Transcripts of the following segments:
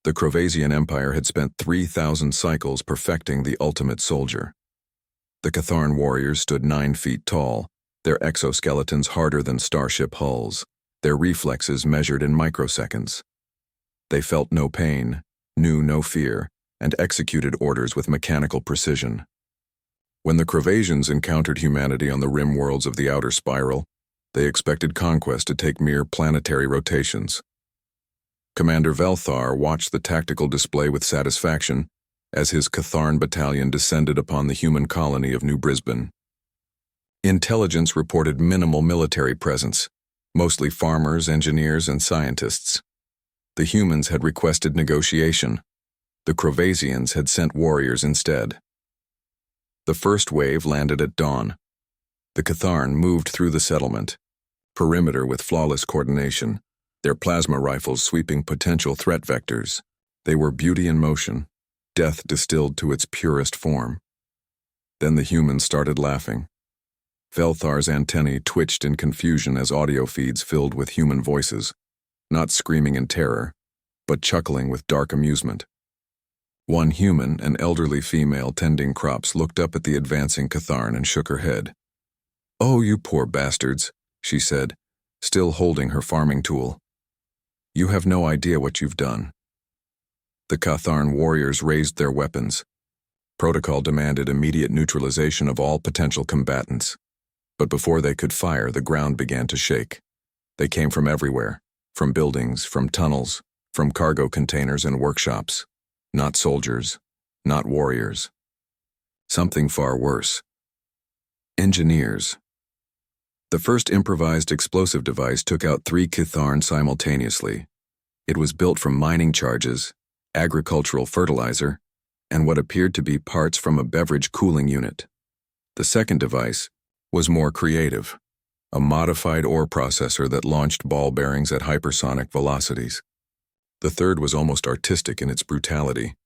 The Crovasian Empire had spent 3,000 cycles perfecting the ultimate soldier. The Catharn warriors stood 9 feet tall, their exoskeletons harder than starship hulls, their reflexes measured in microseconds. They felt no pain, knew no fear, and executed orders with mechanical precision. When the Crovasians encountered humanity on the rim worlds of the outer spiral, they expected conquest to take mere planetary rotations. Commander Velthar watched the tactical display with satisfaction as his Catharn battalion descended upon the human colony of New Brisbane. Intelligence reported minimal military presence, mostly farmers, engineers, and scientists. The humans had requested negotiation. The Crovasians had sent warriors instead. The first wave landed at dawn. The Catharn moved through the settlement, perimeter with flawless coordination, their plasma rifles sweeping potential threat vectors. They were beauty in motion, death distilled to its purest form. Then the humans started laughing. Velthar's antennae twitched in confusion as audio feeds filled with human voices, not screaming in terror, but chuckling with dark amusement. One human, an elderly female tending crops, looked up at the advancing Catharn and shook her head. "Oh, you poor bastards," she said, still holding her farming tool. "You have no idea what you've done." The Catharn warriors raised their weapons. Protocol demanded immediate neutralization of all potential combatants. But before they could fire, the ground began to shake. They came from everywhere, from buildings, from tunnels, from cargo containers and workshops. Not soldiers, not warriors. Something far worse. Engineers. The first improvised explosive device took out 3 Catharn simultaneously. It was built from mining charges, agricultural fertilizer, and what appeared to be parts from a beverage cooling unit. The second device was more creative, a modified ore processor that launched ball bearings at hypersonic velocities. The third was almost artistic in its brutality,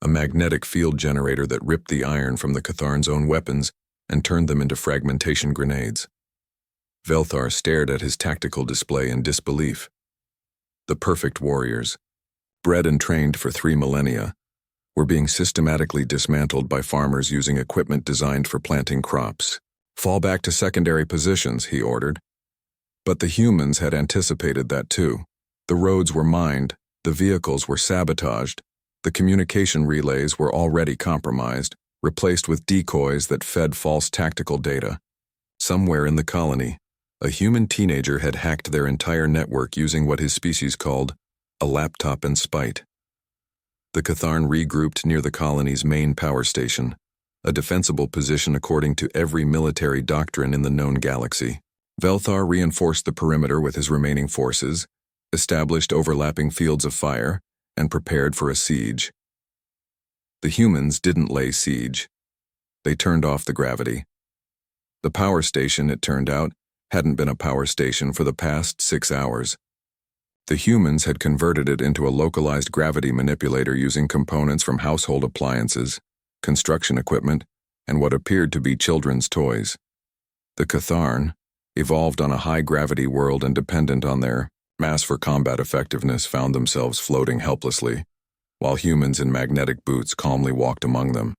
a magnetic field generator that ripped the iron from the Catharn's own weapons and turned them into fragmentation grenades. Velthar stared at his tactical display in disbelief. The perfect warriors, bred and trained for 3 millennia, were being systematically dismantled by farmers using equipment designed for planting crops. "Fall back to secondary positions," he ordered. But the humans had anticipated that too. The roads were mined, the vehicles were sabotaged, the communication relays were already compromised, replaced with decoys that fed false tactical data. Somewhere in the colony, a human teenager had hacked their entire network using what his species called a laptop and spite. The Catharn regrouped near the colony's main power station, a defensible position according to every military doctrine in the known galaxy. Velthar reinforced the perimeter with his remaining forces, established overlapping fields of fire, and prepared for a siege. The humans didn't lay siege. They turned off the gravity. The power station, it turned out, hadn't been a power station for the past 6 hours. The humans had converted it into a localized gravity manipulator using components from household appliances, construction equipment, and what appeared to be children's toys. The Catharn, evolved on a high-gravity world and dependent on their mass for combat effectiveness, found themselves floating helplessly, while humans in magnetic boots calmly walked among them,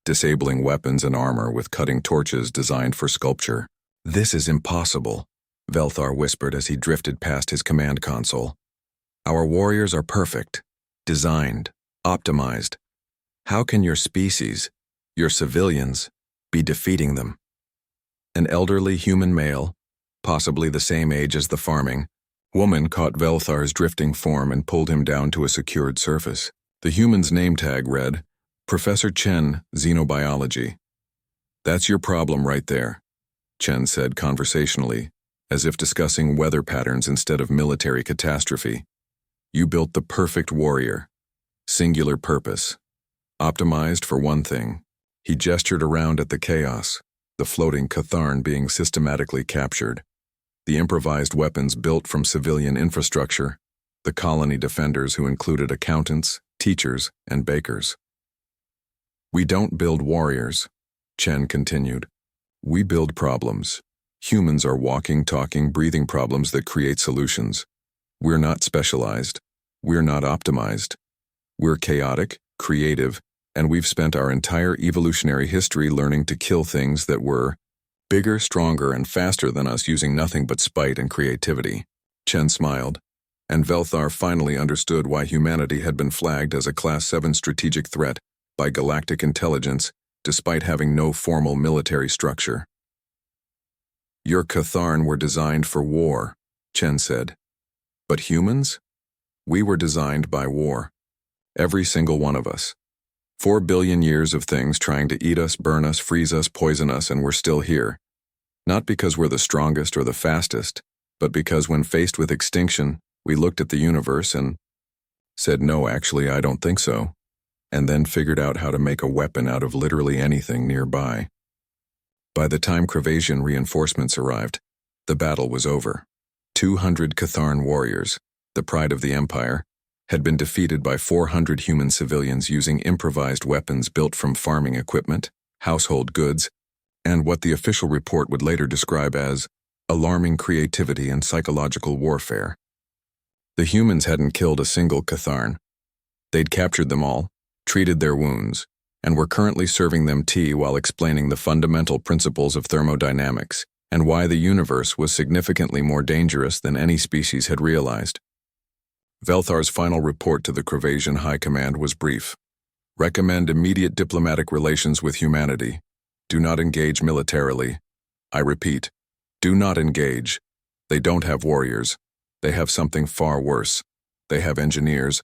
disabling weapons and armor with cutting torches designed for sculpture. "This is impossible," Velthar whispered as he drifted past his command console. "Our warriors are perfect, designed, optimized. How can your species, your civilians, be defeating them?" An elderly human male, possibly the same age as the farming woman, caught Velthar's drifting form and pulled him down to a secured surface. The human's name tag read, "Professor Chen, Xenobiology." "That's your problem right there," Chen said conversationally, as if discussing weather patterns instead of military catastrophe. "You built the perfect warrior. Singular purpose. Optimized for one thing." He gestured around at the chaos, the floating Catharn being systematically captured, the improvised weapons built from civilian infrastructure, the colony defenders who included accountants, teachers, and bakers. "We don't build warriors," Chen continued. "We build problems. Humans are walking, talking, breathing problems that create solutions. We're not specialized. We're not optimized. We're chaotic, creative, and we've spent our entire evolutionary history learning to kill things that were bigger, stronger, and faster than us using nothing but spite and creativity. Chen smiled, and Velthar finally understood why humanity had been flagged as a Class 7 strategic threat by galactic intelligence despite having no formal military structure. Your Catharn were designed for war, Chen said. But humans? We were designed by war. Every single one of us. 4 billion years of things trying to eat us, burn us, freeze us, poison us, and we're still here. Not because we're the strongest or the fastest, but because when faced with extinction, we looked at the universe and said, no, actually, I don't think so, and then figured out how to make a weapon out of literally anything nearby. By the time Cravasian reinforcements arrived, the battle was over. 200 Catharn warriors, the pride of the Empire, had been defeated by 400 human civilians using improvised weapons built from farming equipment, household goods, and what the official report would later describe as alarming creativity and psychological warfare. The humans hadn't killed a single Catharn. They'd captured them all, treated their wounds, and were currently serving them tea while explaining the fundamental principles of thermodynamics and why the universe was significantly more dangerous than any species had realized. Velthar's final report to the Cravasian High Command was brief. Recommend immediate diplomatic relations with humanity. Do not engage militarily. I repeat, do not engage. They don't have warriors. They have something far worse. They have engineers,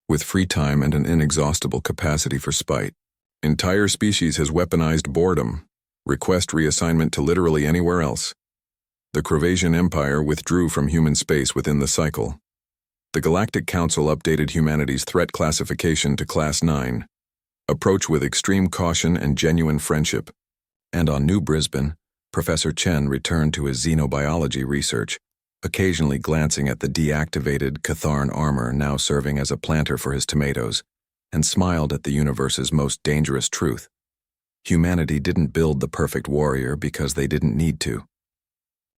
with free time and an inexhaustible capacity for spite. Entire species has weaponized boredom. Request reassignment to literally anywhere else. The Cravasian Empire withdrew from human space within the cycle. The Galactic Council updated humanity's threat classification to Class 9. Approach with extreme caution and genuine friendship. And on New Brisbane, Professor Chen returned to his xenobiology research, occasionally glancing at the deactivated Catharn armor now serving as a planter for his tomatoes, and smiled at the universe's most dangerous truth. Humanity didn't build the perfect warrior because they didn't need to.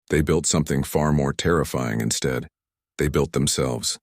They built something far more terrifying instead. They built themselves.